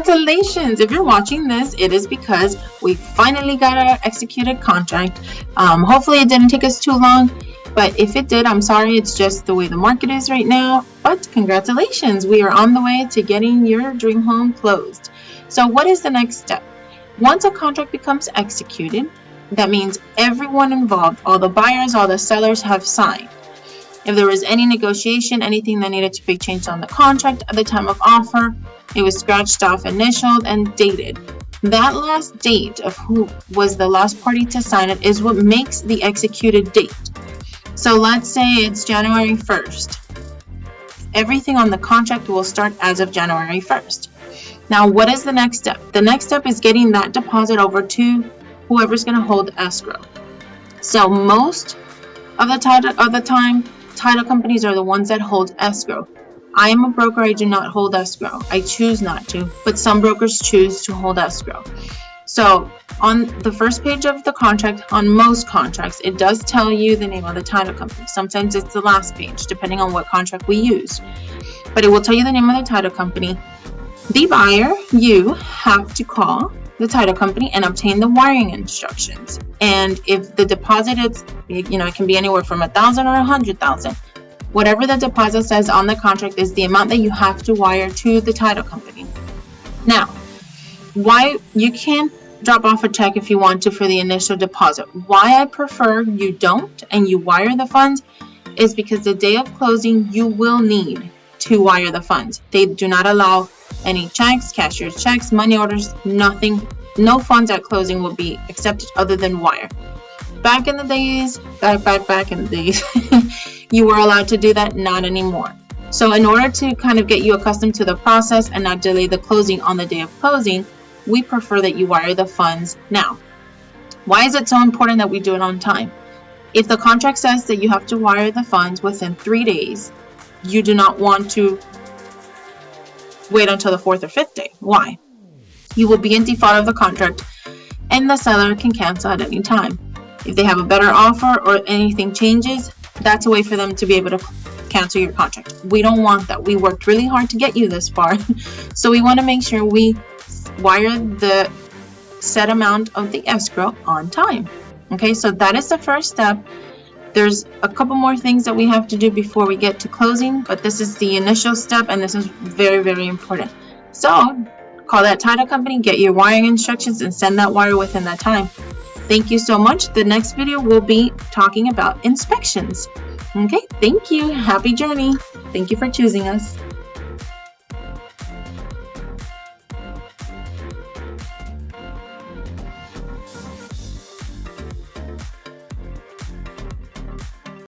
congratulations! If you're watching this, it is because we finally got our executed contract. Hopefully it didn't take us too long, but if it did, I'm sorry. It's just the way the market is right now. But congratulations, we are on the way to getting your dream home closed. So what is the next step? Once a contract becomes executed, that means everyone involved, all the buyers, all the sellers have signed. If there was any negotiation, anything that needed to be changed on the contract at the time of offer, it was scratched off, initialed, and dated. That last date of who was the last party to sign it is what makes the executed date. So let's say it's January 1st. Everything on the contract will start as of January 1st. Now, what is the next step? The next step is getting that deposit over to whoever's going to hold escrow. So most of the time, title companies are the ones that hold escrow. I am a broker. I do not hold escrow. I choose not to, but some brokers choose to hold escrow. So on the first page of the contract, on most contracts, it does tell you the name of the title company. Sometimes it's the last page, depending on what contract we use. But it will tell you the name of the title company. The buyer, you have to call the title company and obtain the wiring instructions. And if the deposit is, it can be anywhere from $1,000 or $100,000. Whatever the deposit says on the contract is the amount that you have to wire to the title company. Now, why you can drop off a check if you want to for the initial deposit. Why I prefer you don't and you wire the funds is because the day of closing you will need to wire the funds. They do not allow any checks, cashier's checks, money orders, nothing. No funds at closing will be accepted other than wire. Back in the days, you were allowed to do that, not anymore. So in order to kind of get you accustomed to the process and not delay the closing on the day of closing, we prefer that you wire the funds now. Why is it so important that we do it on time? If the contract says that you have to wire the funds within 3 days, you do not want to wait until the 4th or 5th day. Why? You will be in default of the contract and the seller can cancel at any time. If they have a better offer or anything changes, that's a way for them to be able to cancel your contract. We don't want that. We worked really hard to get you this far. So we want to make sure we wire the set amount of the escrow on time. Okay, so that is the first step. There's a couple more things that we have to do before we get to closing, but this is the initial step and this is very, very important. So call that title company, get your wiring instructions, and send that wire within that time. Thank you so much. The next video will be talking about inspections. Okay, thank you. Happy journey. Thank you for choosing us.